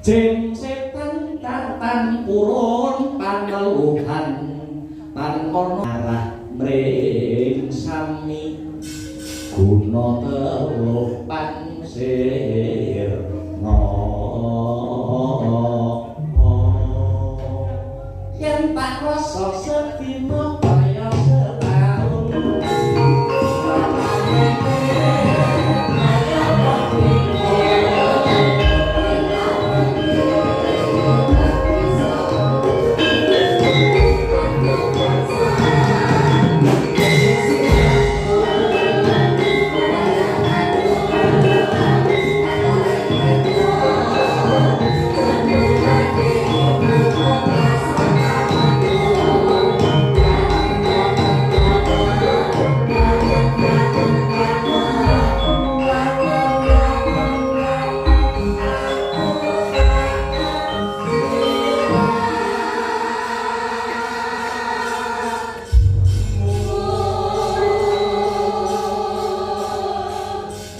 Jeng setan tatan urun paneluhan pankono arah mring sami guna teluh pansir yen tak rasa sedina kaya setahun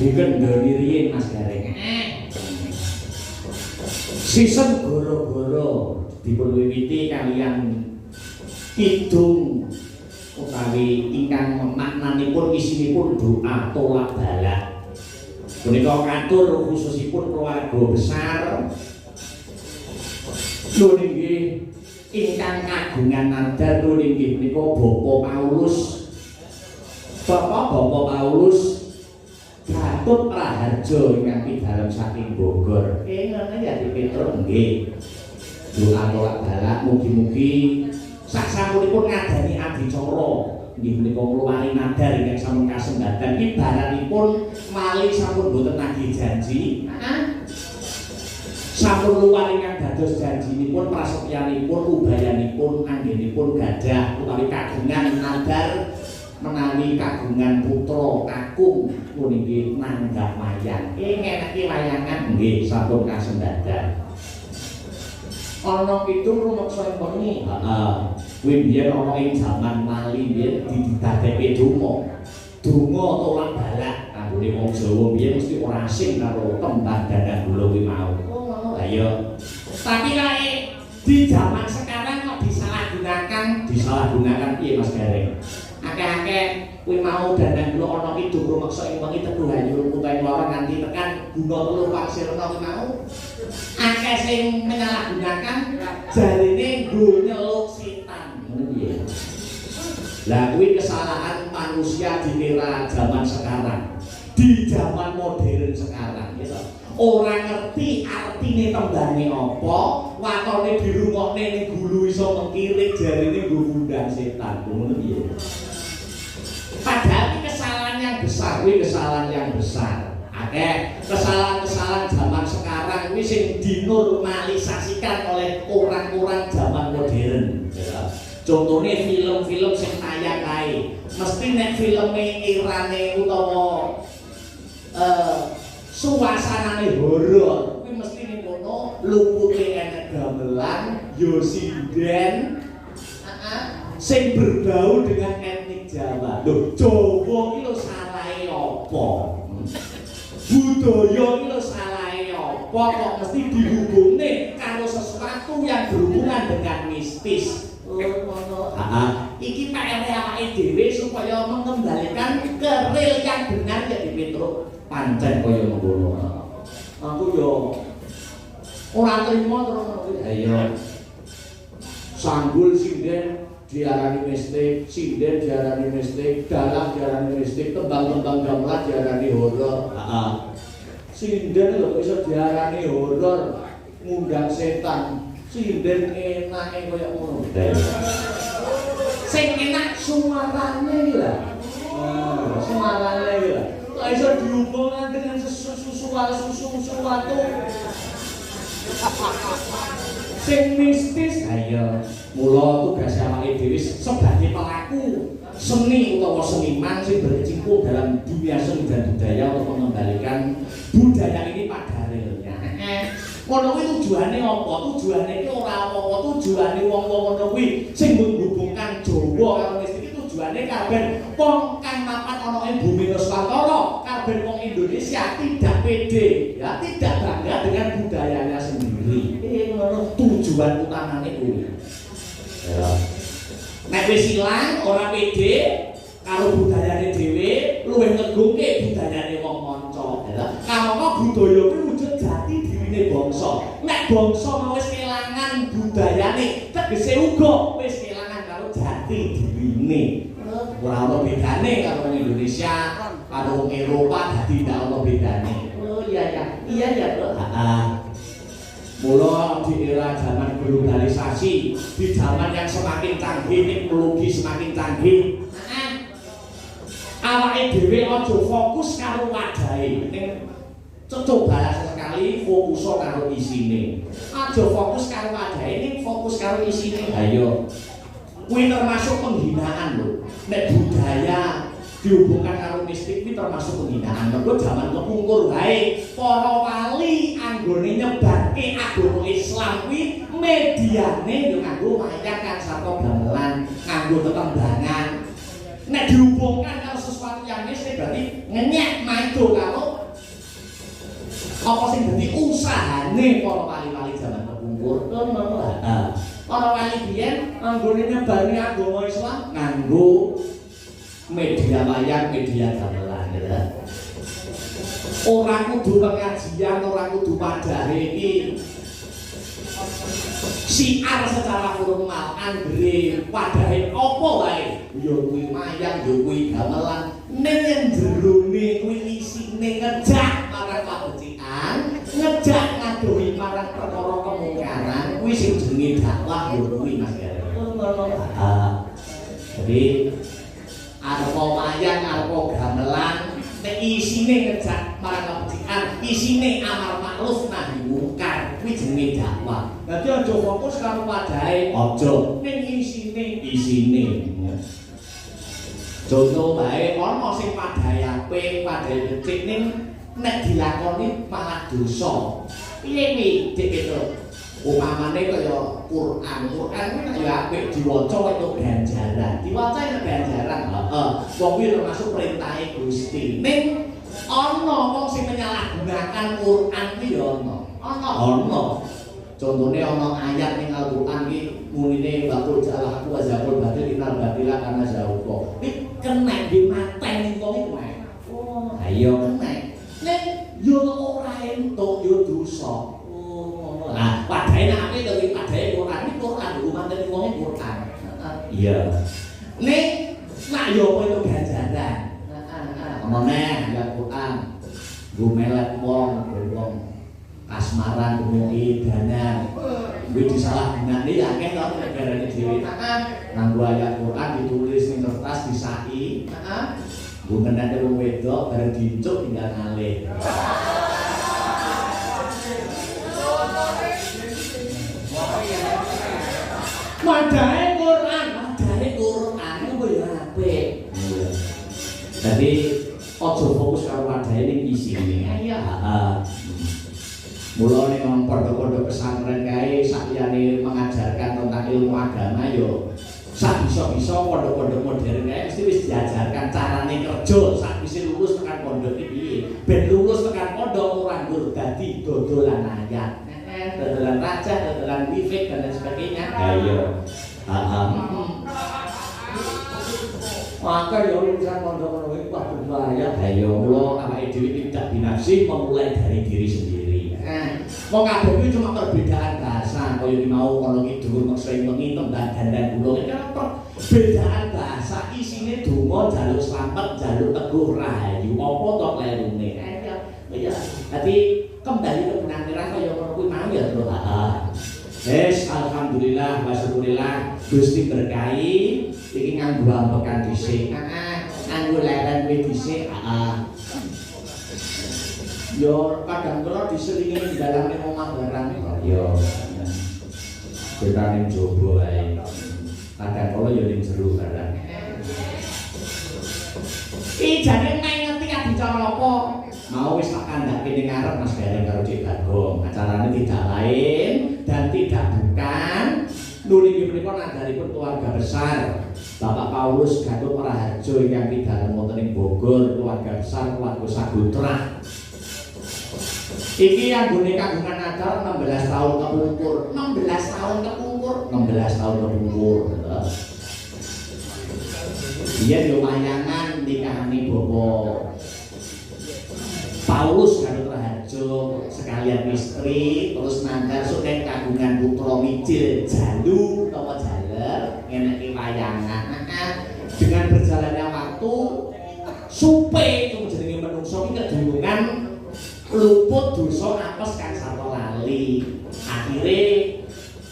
dikendoni riyin Mas Gareng. Sisen goro-goro dipun wiwiti kaliyan kidung utawi ingkang maknanipun isinipun doa tolak bala. Punika katur khususipun keluarga besar lho nggih ingkang kagungan nadar lho nggih menika Bapak Paulus. Bapak Paulus Gatot Praharjo ingkang pidhalam saking Bogor. Ngene ya di Petruk nggih. Doa tolak bala mugi-mugi sasampunipun ngadani adicara nggih menika ngluwari nadar ingkang sampun kasembadan ibaratipun malih sampun boten nagih janji. Sampun luwari ingkang dados janjinipun prasetyanipun ubayanipun anggenipun gadah utawi kagungan nadar menawi kagungan putra kakung puniki nanggap wayang. Ngeneki wayangan nggih sampun kasembadan. Ana pitu rumeksa wengi. Heeh. Kuwi biyen ana ing jaman mali biyen didadekake donga. Donga tolak balak kanggone wong Jawa biyen mesti ora asing karo tembang dandang kula kuwi mau. Oh ngono. Lah iya. Tapi kae di jaman sekarang kok disalahgunakan piye Mas Gareng? Akeh-akeh kuwi mau dandang kula ana kidung rumeksa ing wengi teguh ayu utawi loro nganti tekan guna telu paksirna kuwi mau. Akeh sing menyalahgunakan jarine nggo nyeluk setan. Ngono piye? Lah kuwi kesalahan manusia di era zaman sekarang. Di zaman modern sekarang gitu. Ora ngerti artine tembane apa, watone dirungokne ning gulu iso mengkirik jarine nggo ngundang setan. Ngono piye? Padahal ini kesalahan yang besar, kesalahan yang besar. Akeh kesalahan-kesalahan zaman sekarang ini sing dinormalisasikan oleh orang-orang zaman modern. Ya. Contohnya film-film sing tayang kae, mesti nek filme irane utawa suasanane horor, kuwi mesti ning kono lupute enek gamelan, yo sinden, sing berbau dengan etnik Jawa. Loh, Jawa iki lho salahe apa? Budaya iki lho salahe apa kok mesti dihubungne karo sesuatu yang berhubungan dengan mistis. Ngono. Iki PR awake dhewe supaya mengembalikan ke real yang benar ya di Petruk. Pancen kaya ngono. Aku yo ora trimo terus ngono. Ayo. Sanggul sinden diarani mistik, sinden diarani mistik, dalang diarani mistik, tembang-tembang gamelan diarani horor. Heeh. Sinden lho iso diarani horor, ngundang setan. Sinden enake kaya ngono. Sing enak suarane iki lho. Suarane iki lho. Kok iso dihubungkan dengan sesuatu sing mistis. Ayo, mula tugas awake dhewe sebagai pelaku seni utawa seniman sing berkecimpung dalam dunia seni dan budaya untuk mengembalikan budaya ini pada realnya. Ngono kuwi tujuane apa? Tujuane iki ora apa-apa, tujuane wong-wong ngono kuwi sing menghubungkan Jawa karo mistik tujuane kabeh wong kang mapan ana ing bumi Nusantara, kabeh wong Indonesia tidak pede, ya tidak bangga dengan budayanya sendiri. tujuan utamane kuwi. Ya. Nek wis ilang ora pede karo budayane dhewe, luwih ngegungke budayane wong manca. Kamangka budaya kuwi wujud jati dirine bangsa. Nek bangsa mau wis kelangan budayane, tegese uga wis kelangan karo jati dirine. Ora ono bedane karo Indonesia, karo Eropa dadi ndak ono bedane. Oh iya ya, Bro. Mula di era zaman globalisasi, di zaman yang semakin canggih, teknologi semakin canggih, awake dhewe aja fokus karo wadahe. Coba sekali fokus karo isine. Aja fokus karo wadahe, ning fokus karo isine. Ayo. Kuwi termasuk penghinaan lho. Nek budaya dihubungkan karo mistik kuwi termasuk penghinaan. Mergo jaman kepungkur wae para wali anggone nyebarke agama Islam kuwi mediane yo nganggo wayang kan sarta gamelan, nganggo tetembangan. Nek dihubungkan karo sesuatu yang mistik berarti ngenyek maido karo apa sing dadi usahane para wali-wali jaman kepungkur. Para wali biyen anggone nyebari agama Islam nganggo media wayang, media gamelan ya. Ora kudu pengajian, ora kudu padahe iki siar secara formal anggere padahe apa wae. Ya kuwi wayang, ya kuwi gamelan, ning yen jerone kuwi isine ngejak marang kabecikan, ngejak ngadohi marang perkara kemungkaran, kuwi sing jenenge dakwah ya kuwi Mas ya. Jadi arepa wayang, arepa gamelan, nek isine ngejak marang kabecikan, isine amar makruf nahi mungkar, kuwi jenenge dakwah. Dadi aja fokus karo wadahe, aja ning isine. Contoh bae ana sing wadahe apik, wadahe becik ning nek dilakoni malah dosa. Piye kuwi dik gitu? Upamane kaya Quran kuwi ya apik diwaca entuk ganjaran. Diwaca entuk ganjaran. Heeh. Wong kuwi termasuk perintahe Gusti. Ning ana wong sing menyalahgunakan Quran kuwi ya ana. Ana. Contone ana ayat ning Al-Qur'an iki munine batul jalaku wa zakul batil inal batila kana zauqa. Iki kena di mateni wong kuwi. Oh, ayo kena. Nek yo ora entuk yo dosa. Oh, lah padahal nek ame to padahal Quran iki Quran rumantene wong Quran. Iya. Nek nak yo apa itu ganjaran. Omone ya Quran. Gumelet wong kasmaran kemudian dana kuwi disalahgunane ya akeh to negarane dhewe. Nganggo ayat Quran ditulis ning kertas disaki, nggo ngenane wong wedok bareng dincuk tinggal ngalih. Wadahe Quran ku ya apik. Dadi aja fokus karo wadahe ning isine. Iya, mula ning pondok-pondok pesantren kae sakjane mengajarkan tentang ilmu agama yo sak bisa-bisa pondok-pondok modern kae mesti wis diajarkan carane kerja sakwise lulus tekan pondok iki piye ben lulus tekan pondok ora nggur dadi dodolan ayat dodolan raja dodolan wifi dan lain sebagainya. Ayo maka ya urusan pondok-pondok iki waduh bahaya. Ayo mula awake dhewe tidak binafsi memulai dari diri sendiri. Wong kabeh kuwi cuma perbedaan bahasa, kaya iki mau ana kidul meksa wengi tembang dandan kula iki kan perbedaan bahasa isine donga jaluk slamet, jaluk teguh rahayu, apa to klerune. Ya, dadi kembali ke benang merah kaya ngono kuwi mau ya, Bro. Wes alhamdulillah wa syukurillah Gusti berkahi iki nganggo ambekan dhisik. Nganggo leren kuwi dhisik. Yo kadang kala diselingi di dalam omah barang yo kita ning jowo wae kadang kala yo ning jero barang iki jane nek ngerti adicara apa mau wis tak kandhake ning ngarep Mas Gareng karo Cik Bagong acarane tidak lain dan tidak bukan nuli menika nadaripun keluarga besar Bapak Paulus Gatot Praharjo ingkang pidhaten wonten ing Bogor keluarga besar keluarga Sagutra. Iki anggone kagungan acara 16 tahun kepungkur. 16 tahun kepungkur. 16 tahun kepungkur. Iya yo wayangan nikahane Bapak Paulus karo Raharjo sekalian istri terus nanggar sok nek kagungan putra mijil jalu utawa jaler ngeneki wayangan. Dengan berjalannya waktu supe itu jenenge menungso iki kedunungan luput dosa apes kang sarta lali. Akhirnya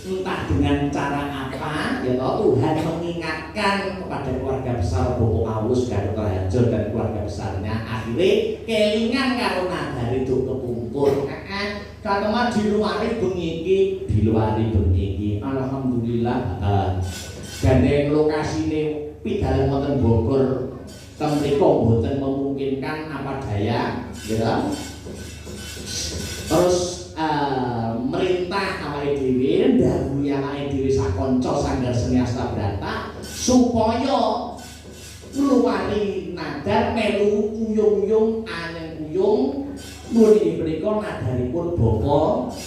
entah dengan cara apa ya toh Tuhan mengingatkan kepada keluarga besar Bapak Paulus Gatot Raharjo dan keluarga besarnya akhirnya kelingan karo nagari duk kepungkur katema diluari bengi iki alhamdulillah gandeng lokasine pidalen wonten Bogor teng mriku mboten memungkinkan apa daya ya terus merintah awake dhewe ndhawuhi awake dhewe sakanca sanggar seni Astabrata supaya ngluwari nadar melu uyung-uyung aneng uyung nuwun inggih menika nadaripun Bapak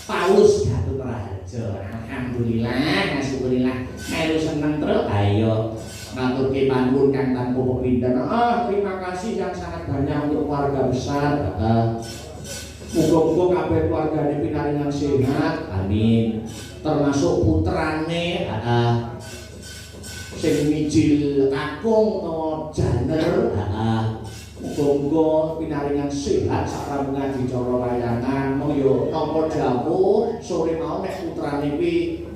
Paulus Gatot Raharjo. Alhamdulillah masyukurillah melu seneng terus ayo ngaturke panuwun kang tanpa pepindhan. Terima kasih yang sangat banyak untuk keluarga besar. Muga-muga kabeh keluargane pinaringan sehat, amin. Termasuk putrane, sing mijil kakung utawa janer, muga-muga pinaringan sehat sarampungan dicara wayangan. Mong yo napa dawuh sore mau nek putrane kuwi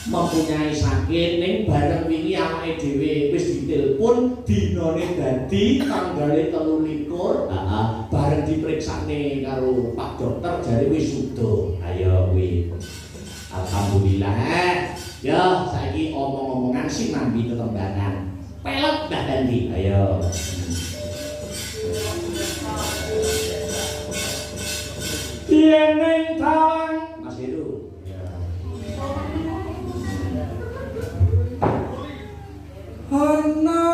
mempunyai sakit ning bareng wingi awake dhewe wis ditelepon dinane dadi tanggale 23 bareng diperiksane karo Pak Dokter jare wis sudo ayo kuwi alhamdulillah ya saiki omong-omongan sinambi tetembangan pelek dah dandi ayo yen ning tawang Mas Heru ana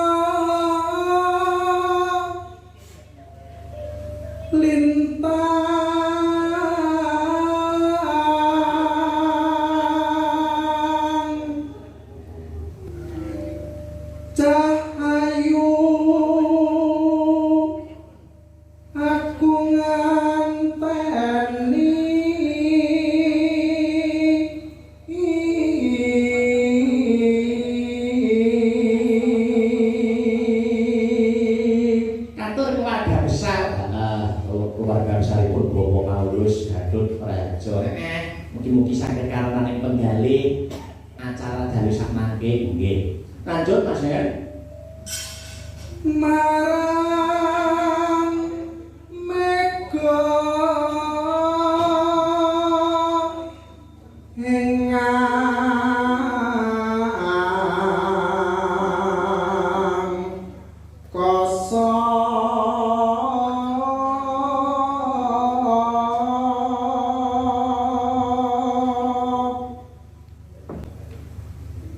lintang cahayu aku nganteni keluarga besaripun Bapak Paulus Gatot Raharjo. Mugi-mugi saged karenaning penggalih acara dalu sak mangke nggih. Lanjut Mas Her. Marang mega engang kosong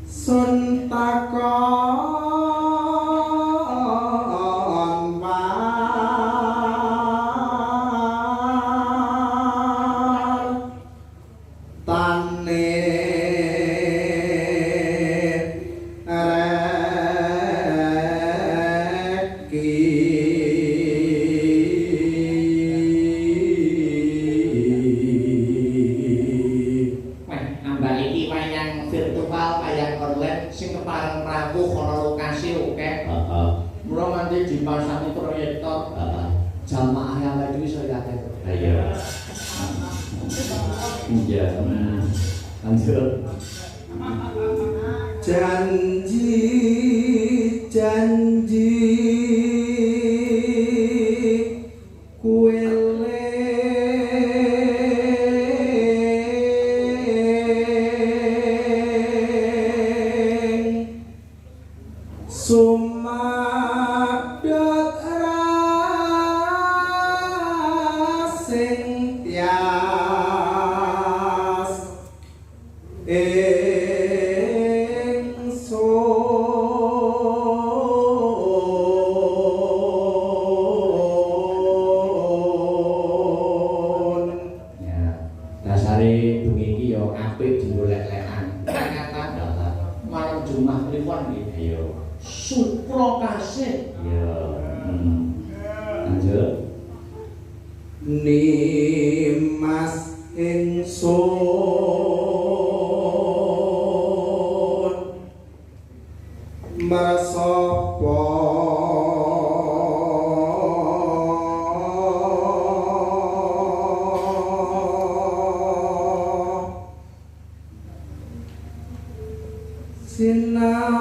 sun takon war tane reki ambak iki wayang virtual wayang online sing kepareng rawuh ana lokasi oke. Mula nanti dipasangi proyektor. Jamaah yang lagi saya akeh. Iya. Iya. Lanjut. Janji kuele sumadot rasing tias ingsun apik digolek-lekan. Ternyata malam Jumat kliwon iki. Iya. Supra kasih. Iya. Lanjut. Nimas ingsun masapa sinar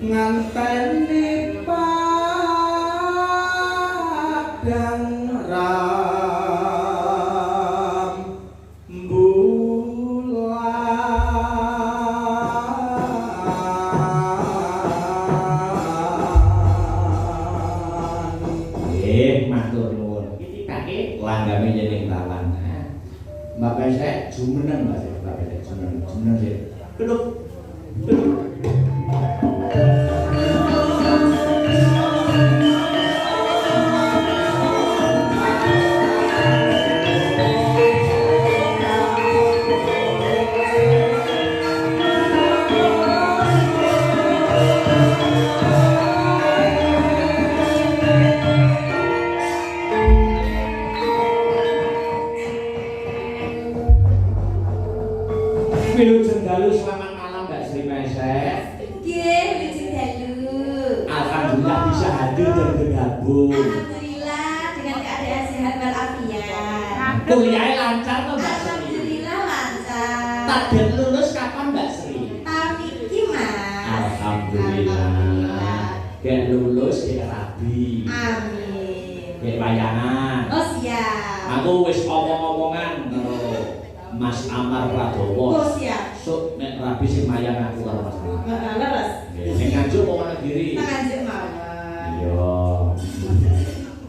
nganteni padang ram matur nuwun. Iki kake langgame jeneng talan. Mbak Pesek jumeneng Mbak Pesek jumeneng sih. Duduk. Wilujeng dalu selamat malam Mbak Sri Pesek. Nggih, wilujeng dalu. Alhamdulillah bisa hadir dan bergabung. Alhamdulillah dengan keadaan sehat walafiat. Kuliahnya lancar tuh Mbak Sri. Alhamdulillah lancar. Target lulus kapan Mbak Sri? Tahun iki, Mas. Alhamdulillah. Kayak lulus kayak rabi. Amin. Kayak bayangan. Oh, siap. Aku wis omong-omongan karo Mas Amar Prabowo. Oh, siap. Sok nek rabi sing mayang aku karo Mas Amar. Heeh, leres. Nggih, ning Nganjuk apa Wonogiri? Nganjuk mawon. Iya.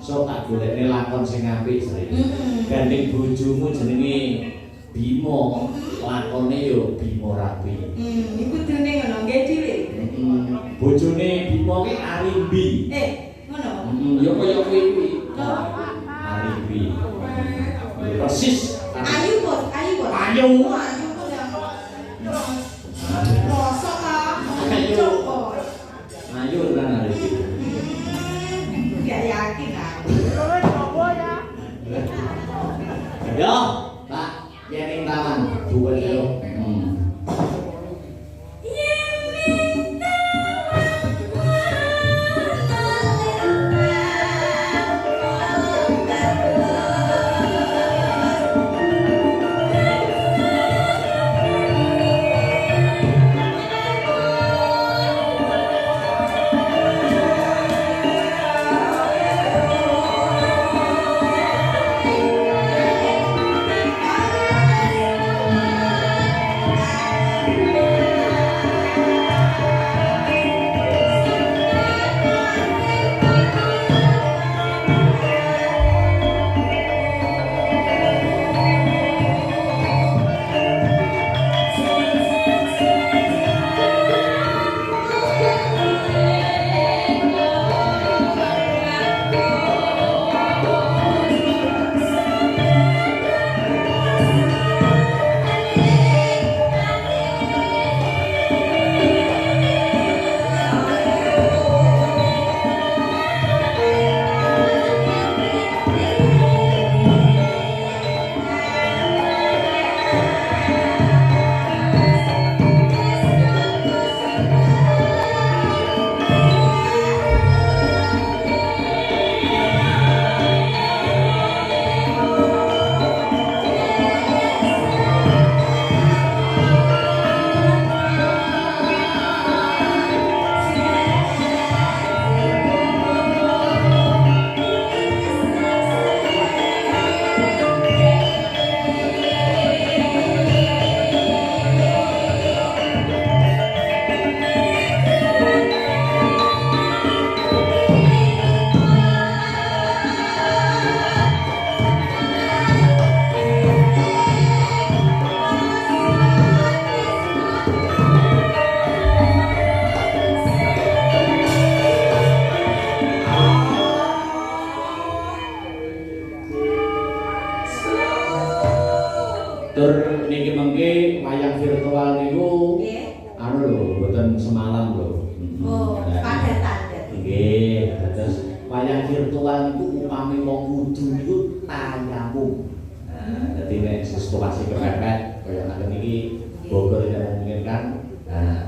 Sok tak golekne lakon sing apik Sri. Heeh. Gandeng bojomu jenenge Bimo. Lakone yo Bimo Rabi. Iku dene ngono nggih dhewe. Bojone Bimo ki Arimbi. Ngono. Ya kaya kuwi. Oh. Arimbi. Persis. Ayu, Bos. Ayu, Bos. Ayu. Oh, ayu kok ya. Mosok ta? Ayu. Coba. Ayu tenan Arimbi. Gak yakin aku. Yo, Pak, yen taman duwe yo. Tur niki mengke wayang virtual niku Nggih. anu lho, mboten semalam lho. Oh, padatan dadi. Nggih, terus wayang virtual niku upami wong kudu niku tayamum. Dadi nek situasi kepepet kaya ngaten iki Bogor yang memungkinkan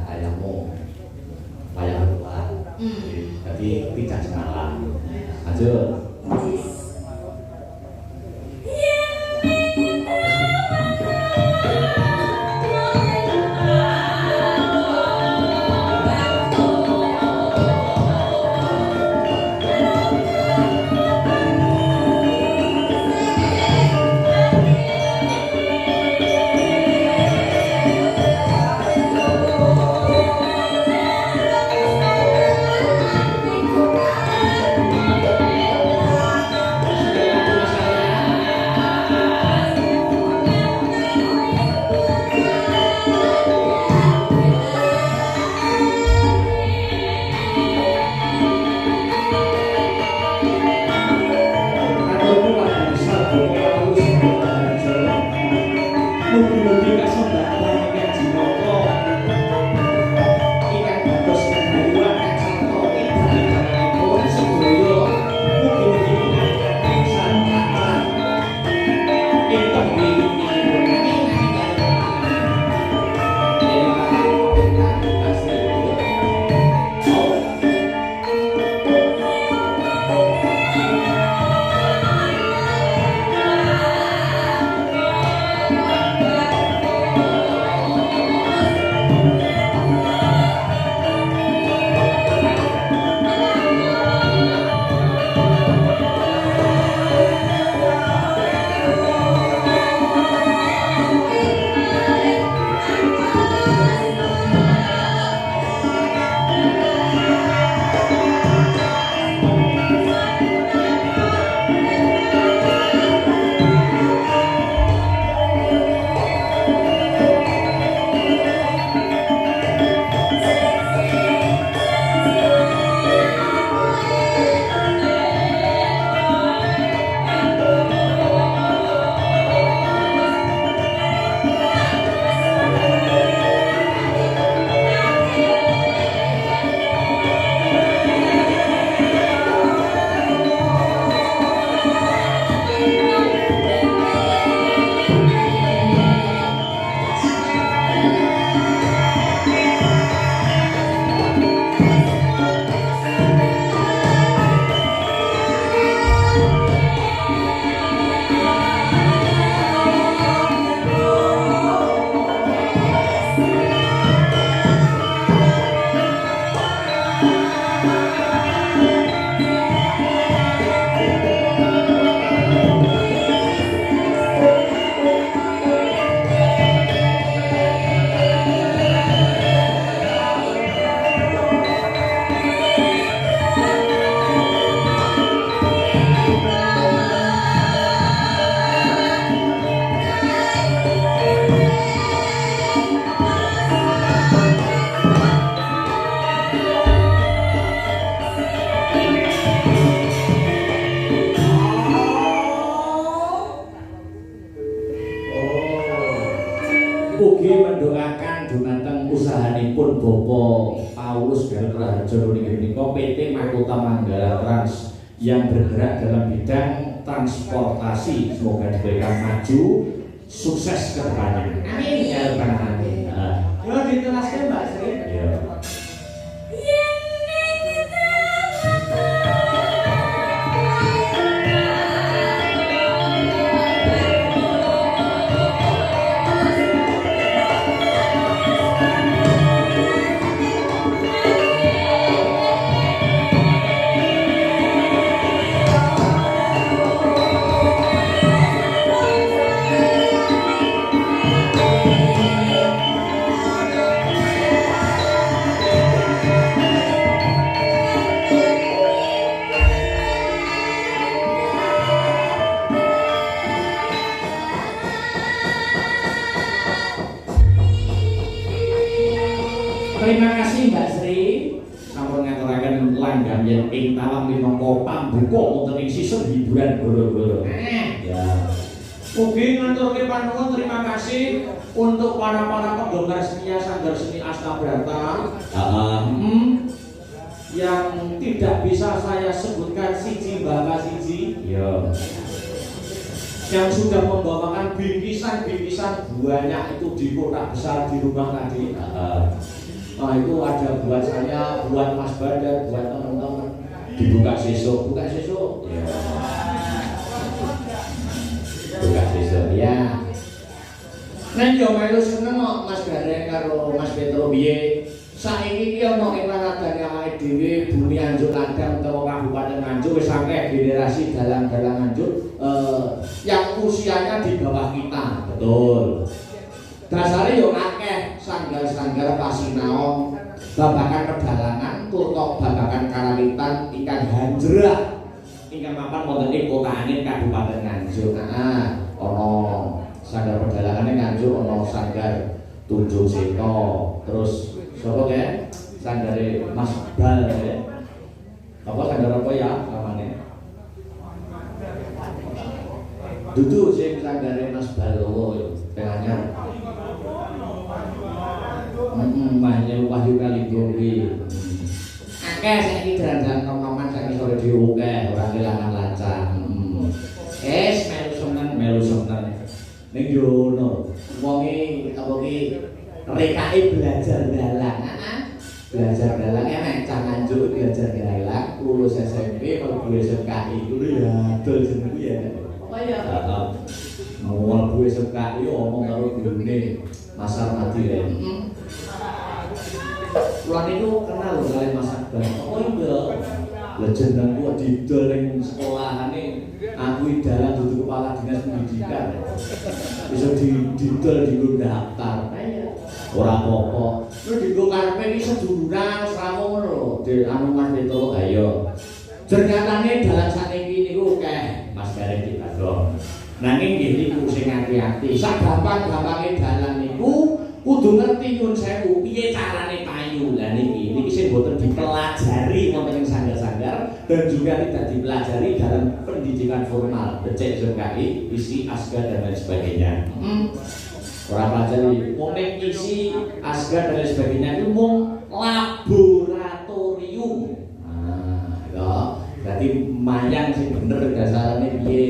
tayamum. Wayang virtual. Jadi tidak semalam. Lanjut. Ugi mendoakan dumateng usahanipun Bapak Paulus Raharjo menika PT Makota Manggala Trans yang bergerak dalam bidang transportasi, semoga diberikan maju sukses ke depannya. Amin ya rabbal alamin. Yo ditelaskan Mbak Sri. Iya. Terima kasih Mbak Sri sampun ngaturaken langgam yen ing talam minangka pambuka wonten ing sisih hiburan goro-goro. Ya. Mugi ngaturke panuwun terima kasih untuk para penggemar seni Sanggar Seni Astabrata. Yang tidak bisa saya sebutkan siji baka siji. Ya. Yang sudah membawakan bingkisan-bingkisan banyak itu di kota besar di rumah tadi. Nah itu ada buat saya, buat Mas Badar, buat teman-teman. Dibuka sesuk, buka sesuk. Ya. Buka sesuk ya. Nek yo melu seneng kok Mas Gareng karo Mas Petro piye. Saiki ki ana ing radane awake dhewe Bumi Anjuk Ladang utawa Kabupaten Nganjuk wis akeh generasi dalang-dalang Nganjuk yang usianya di bawah kita. Betul. Dasare yo akeh sanggar-sanggar pasinaon babakan pedalangan utawa babakan karawitan ikan hanjrah ingkang mapan wonten ing Kota Angin Kabupaten Nganjuk. Ana sanggar pedalangane Nganjuk ana sanggar Tunjung Seta terus sapa ke sanggare Mas Bal ya. Apa sanggar apa ya namanya? Dudu sing sanggare Mas Balowo tengahnya. Banyak Wahyu Kaligo kuwi. Akeh saiki dalan-dalan nom-noman saiki sore dhewe akeh ora kelangan lancang. Melu seneng. Ning yo ngono. Wonge apa ki rekake belajar dalang. Belajar dalang enek cah Nganjuk belajar dalang, lulus SMP mlebu SMKI kuwi ya dol jenengku ya. Apa ya? Heeh. Mau mlebu SMKI omong karo gurune Mas Armadi ya. Kula niku kenal kali Mas Akbar. Oh iya. Lah jenengku didol ning sekolahane aku dalang dudu kepala dinas pendidikan. Bisa didol dienggo daftar. Ora apa-apa. Terus dienggo karepe iki seduluran srawung ngono. Di anu Mas Beto ayo. Ternyatane dalang sakniki niku akeh Mas Gareng Dipagong. Nanging nggih niku sing ati-ati. Sak gampang-gampange dalang niku kudu ngerti nyun sewu piye carane payu. Lah niki sing boten dipelajari wonten ing sanggar-sanggar dan juga tidak dipelajari dalam pendidikan formal, becek SMKI, isi asga dan lain sebagainya. Ora pelajari wong ning isi asga dan lain sebagainya itu mung laboratorium. Ya, berarti mayang sing bener dasarane piye?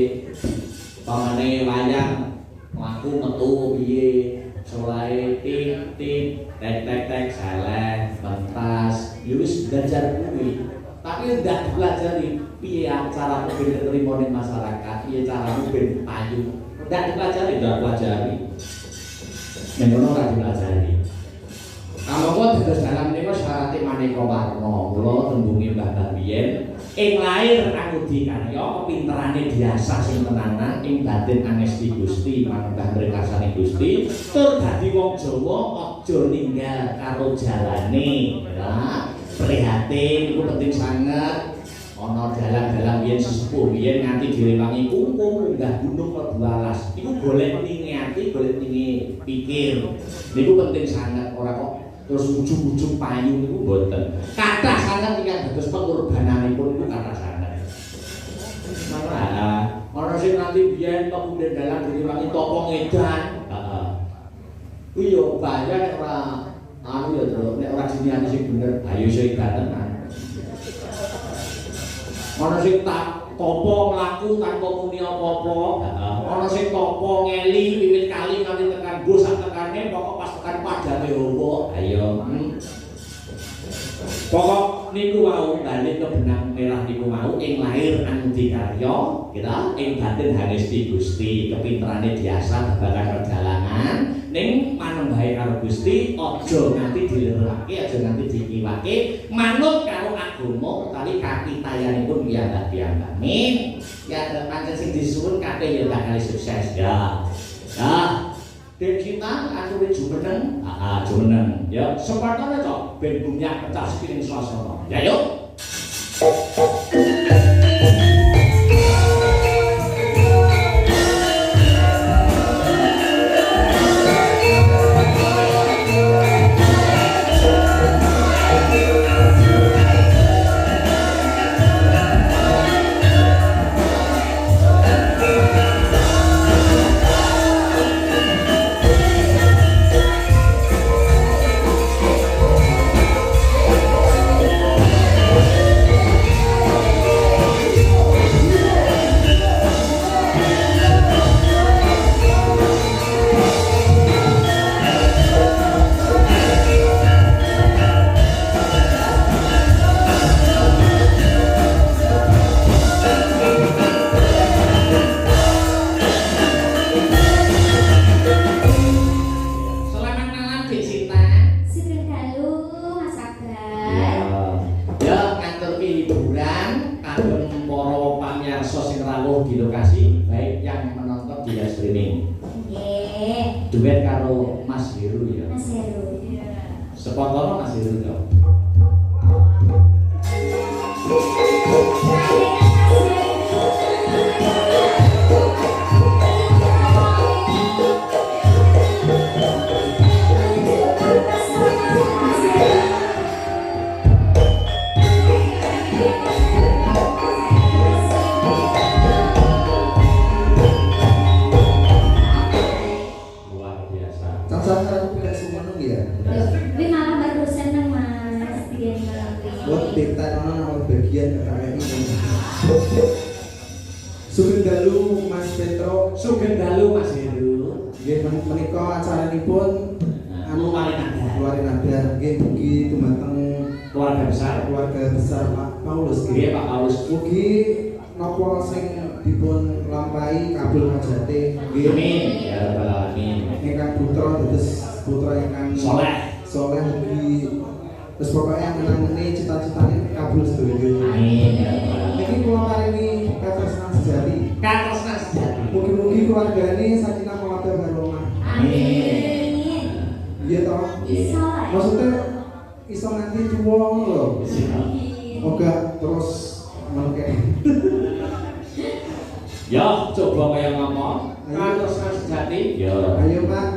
Pamane wayang mlaku metu piye? Selain tik tek salah pentas wis belajar kuwi tapi ndak dipelajari piye cara ben terima ning masyarakat piye cara ben payu ndak dipelajari nek ngono ora dipelajari amangka dados dalam menika syaratipun maneka warna kula tembunge Mbah biyen ing lair angudi karya kepinterane diasah sing tenanan ing batin angesti Gusti manembah rekasane Gusti tur dadi wong Jawa aja ninggal karo jalane ya prihatin iku penting sanget ana dalang-dalang biyen sesepuh biyen nganti direwangi kungkung munggah gunung mlebu alas iku golek niati golek ningi pikir niku penting sanget ora kok terus ujung-ujung payu niku mboten. Kathah sanget ingkang dados pengorbananipun niku kathah sanget. Malah ana sing nanti biyen pemuda dalang direwangi topo ngedan. Heeh. Kuwi yo bahaya nek ora anu ya terus nek ora diniati sing bener, ayo sing tenan. Ana sing tak topo mlaku tanpa muni apa-apa. Ana sing topo ngeli wiwit kali nganti tekan bos sak tekane pokok pas tekan padane opo. Ayo. Pokok niku wau bali ke benang merah niku mau ing lair angdi karya, kita ing batin hangesti Gusti, kepinterane diasah babagan perdalangan ning manembahe karo Gusti aja nganti dilerake, aja nganti dikiwake, manut karo agama utawi kapitayanipun piyambak-piyambak. Amin. Ya pancen sing disuwun kabeh ya bakal sukses ya. Ya. Dan kita atur jumeneng, jumeneng. Ya, sepatutnya cok, ben bumnya pecah sepiring swasana. Ya yuk. lokasi baik yang menonton di live streaming. Nggih. Duet karo Mas Heru ya. Mas Heru. Sepotono Mas Heru ya. Luar biasa. Cacat aku tidak semua ya. Tapi malah barusan nang Mas Dian Malambri. Buat data nomor bagian KKI ini. Sugeng dalu Mas Petro. Sugeng dalu Mas Heru. Nggih menika acaranipun Anu paling ada. keluarin ada nggih mugi dumateng Keluarga besar. keluarga besar Pak Paulus Nggih nggih. Pak Paulus. Mugi napa sing dipun lampahi kabul hajate nggih. Amin ya rabbal alamin. Ingkang putra dados putra ingkang Soleh. soleh mugi terus pokoknya menangani cita-citane kabul sedaya. Amin ya rabbal alamin. Niki kula paringi katresnan sejati. Katresna sejati. Mugi-mugi keluargane sakinah mawaddah warahmah. Amin. Iya toh? Bisa. Maksudnya iso nganti tuwa lho. Moga terus mengke. Ya, coba kaya ngomong. Katresna sejati. Ya. Ayo Pak.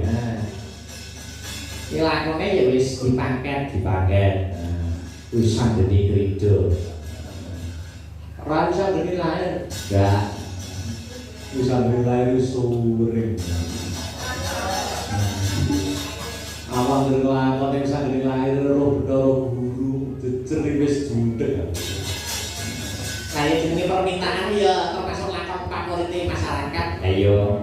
Nah. Iki lakone ya wis dipaket. Wis sanggeni gereja. Ora bisa geni lahir. Enggak. Wis sanggeni lahir suring. Awang ngelakon yang sanggeni lahir roh guru jejer wis jundek. Kayak jenenge permintaan ya termasuk lakon favorit masyarakat. Ayo.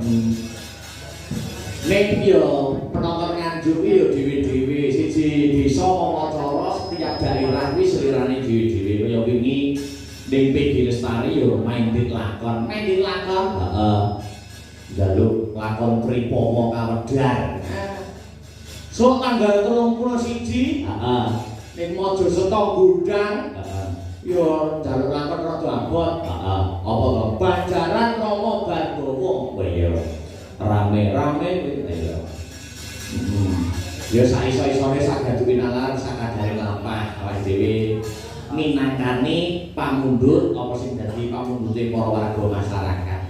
Nek yo penonton Nganjuk yo dhewe-dhewe siji desa Mongocara setiap daerah kuwi selirane dhewe-dhewe kaya wingi ning PD Lestari yo main dit lakon. Heeh. Njaluk lakon Tripoma Kawedar. So tanggal 31 heeh ning Mojoseto Gudang heeh yo njaluk lakon rada abot heeh apa to Banjaran Rama Bardawa iya rame-rame ayo. Ya saiso-isone saged pinalar sakadare lampah awake dhewe minangkani pamundhut apa sing dadi pamundhute para warga masyarakat.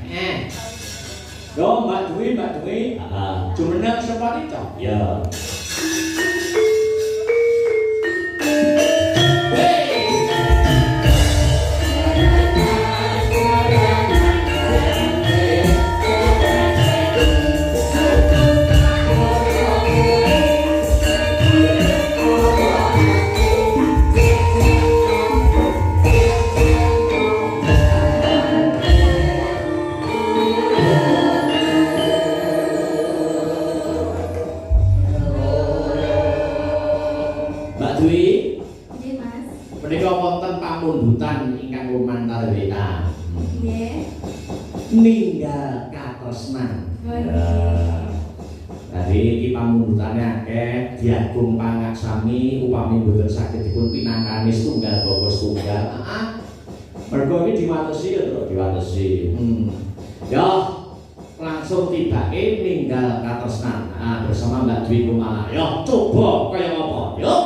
Yo Mbak Dwi, heeh. Jumeneng sepati to? Ya. Pamundutan ingkang lumantar WA. Nggih. Ninggal katresnan. Tadi iki pamundutane akeh, diagung pangaksami upami boten saged dipun pinangkani setunggal bapa setunggal. Heeh. Mergo iki diwatesi ya, Tru, diwatesi. Ya, langsung tibake ninggal katresnan. Bersama Mbak Dwi Kumala. Ya, coba kaya apa? Yuk.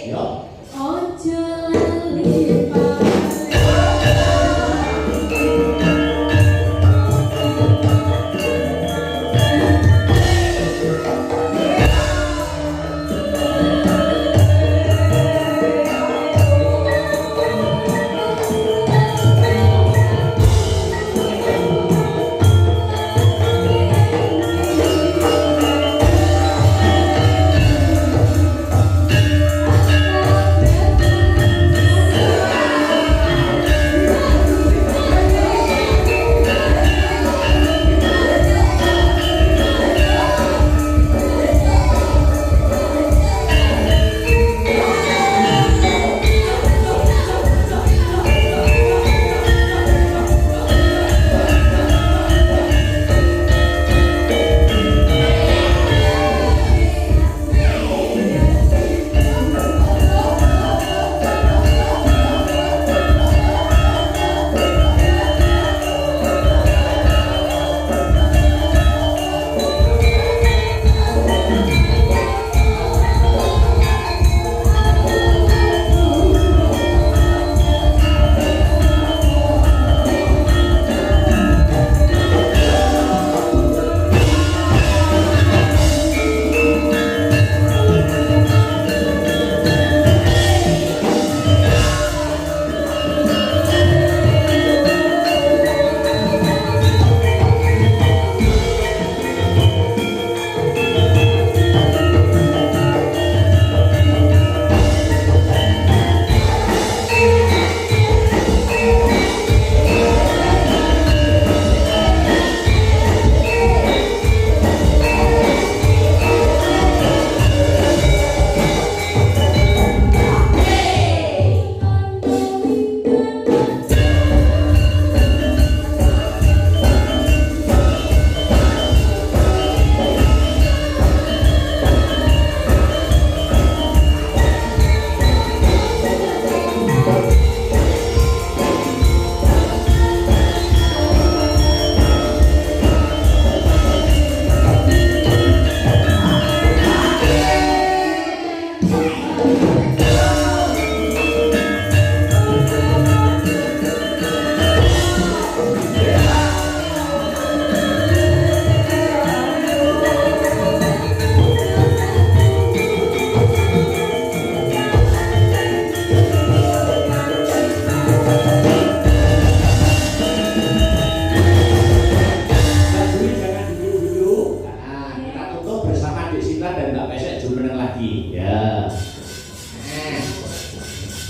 Yo. Ojo lali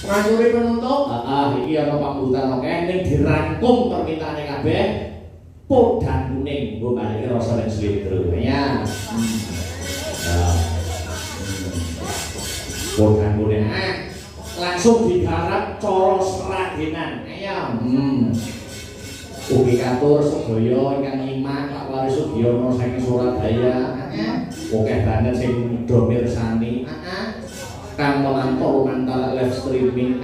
Ngancuri penutup, iki ana pambutan oke ning dirangkum permintaane kabeh podhan kuning nggo balike rasa ning slitro ya. Podhan kuning langsung digarap cara seragenan ya. Ugi katur sedaya ingkang nyimak Pak Waris Sugiono saking Surabaya. Oke banget sing do mirsani. Kang memantau antara live streaming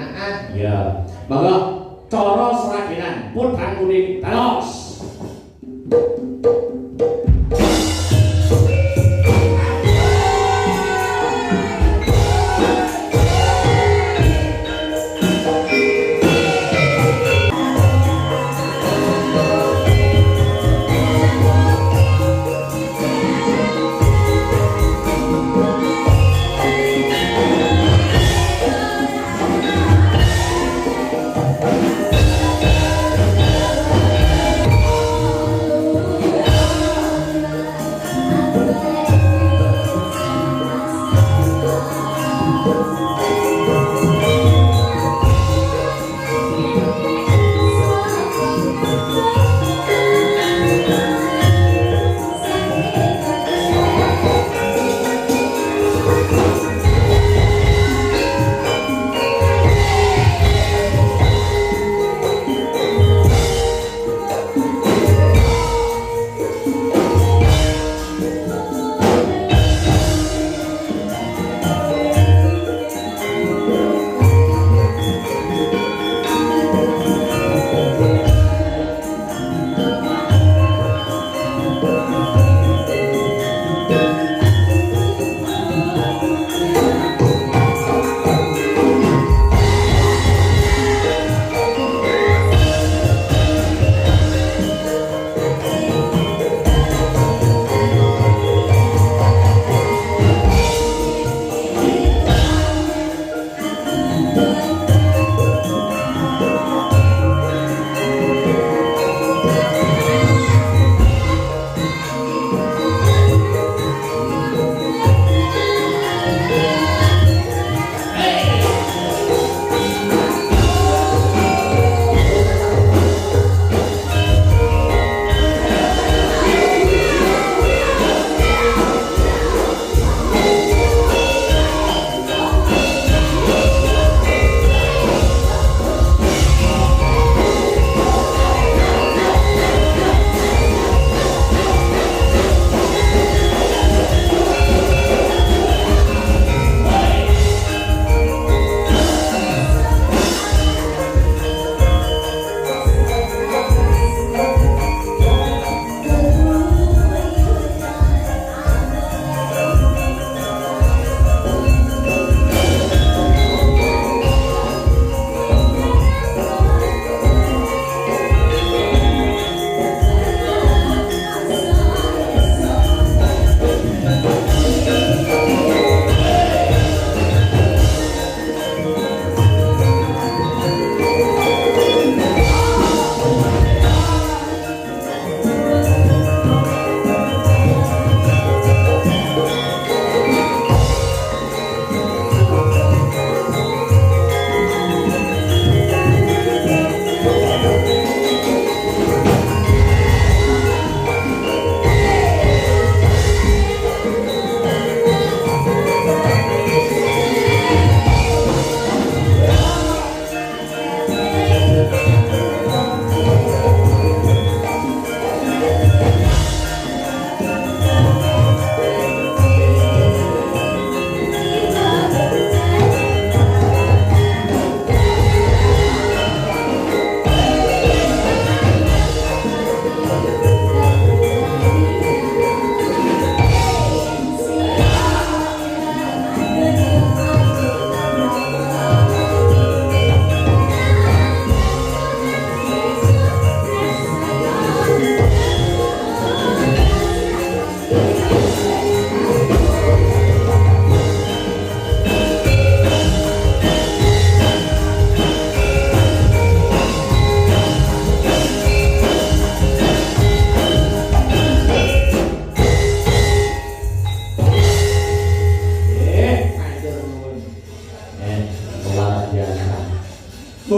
ya maka cara seragenan podhan kuning terus.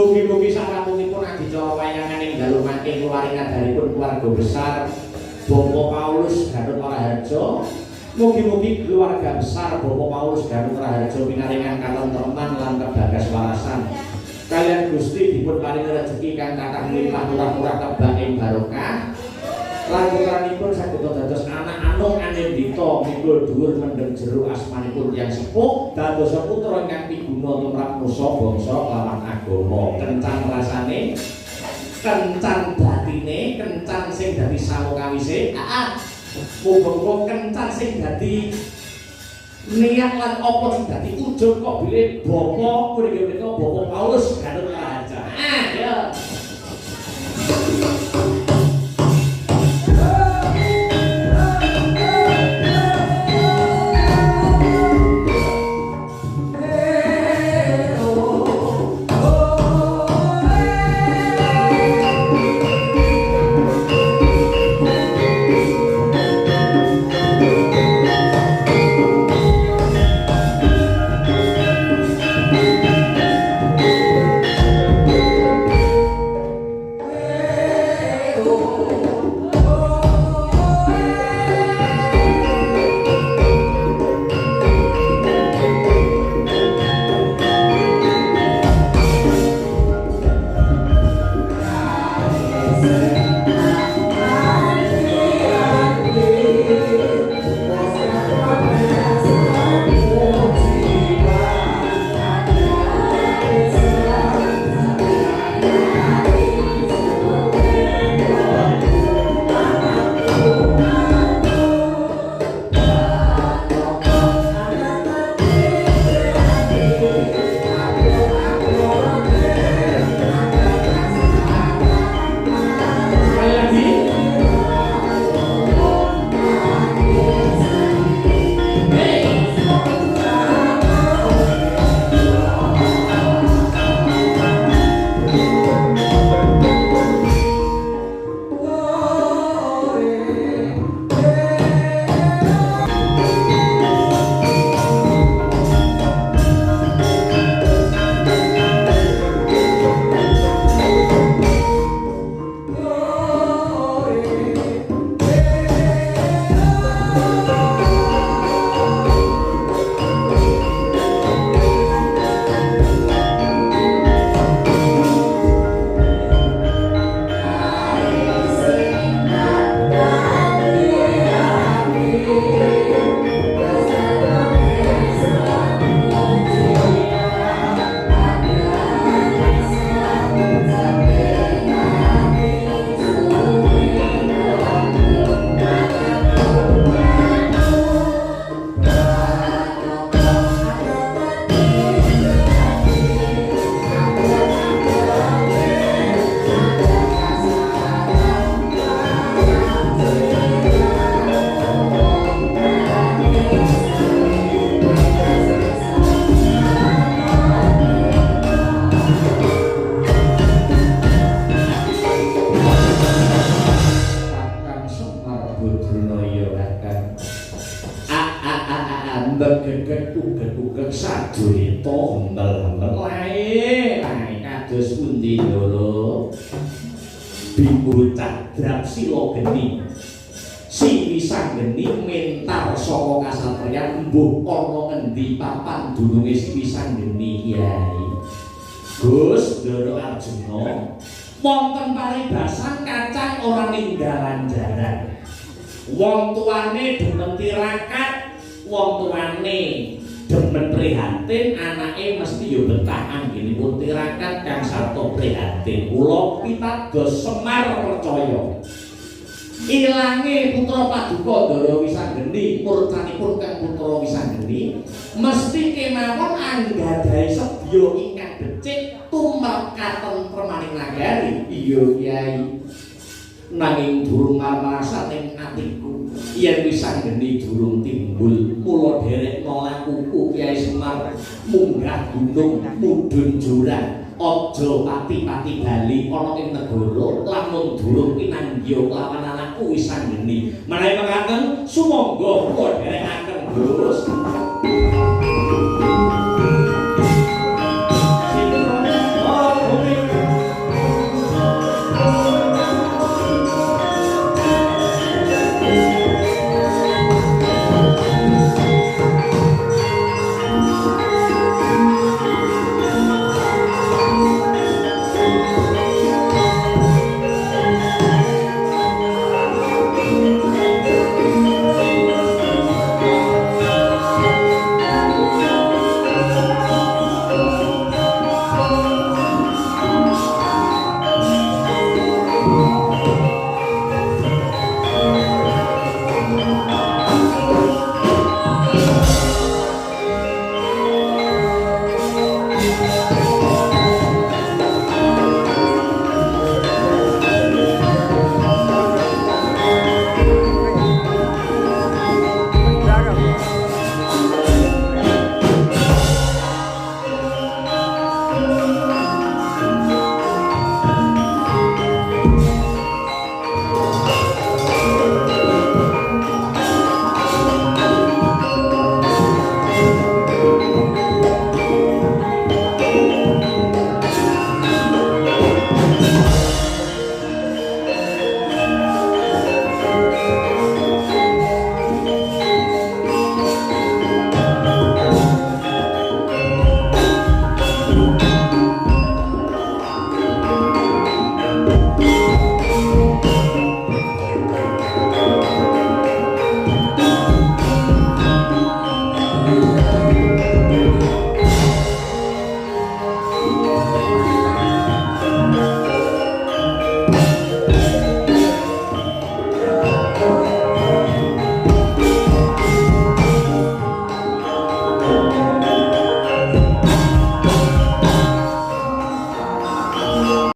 Mugi-mugi sarampunipun adicara wayangan ing dalu mangke keluarga daripun keluarga besar Bapak Paulus Gatot Raharjo. Mugi-mugi keluarga besar Bapak Paulus Gatot Raharjo pinaringan katentreman lan kebagaswarasan. Kalian Gusti dipun paringi rejeki kang kathah limpah murah-murah kebak ing barokah. Lan putranipun saged dados anak anung anindita mikul dhuwur mendhem jero asmanipun tiyang sepuh dados putra ingkang piguna tumrap nusa bangsa lawan agama. Kencan rasane, kencan batine, kencan sing dadi sawekawise. Muga-muga kencan sing dadi niat lan apa sing dadi ujug kok bilih Bapak menika Bapak Paulus Gatot Raharjo. Ya. Begek-begek sadurita hembel-hembel lae kados pundi lho bimbo cadrap sila geni si wisanggeni mentar saka kasatriyan mbuh ana ngendi papan dununge si wisanggeni Kyai Gus Ndoro Arjuna wonten paribasan kacang ora ninggalan jaran wong tuane demen tirakat wong tuane demen prihatin anake mesti yo betah anggenipun tirakat kang sarta prihatin kula pitados Semar percaya ilange putra paduka Ndara Wisanggeni murcanipun kang putra Wisanggeni mesti kemawon anggadhahi sedya ingkang becik tumrap katentremaning nagari iya Kyai nanging durung marasa ning atiku yen Wisanggeni durung timbul mula derek lakuku Kyai Semar munggah gunung mudhun jurang aja pati-pati bali ana ing negara lamun durung pinanggya lawan anakku Wisanggeni menawi mekaten sumangga kula derekaken Gus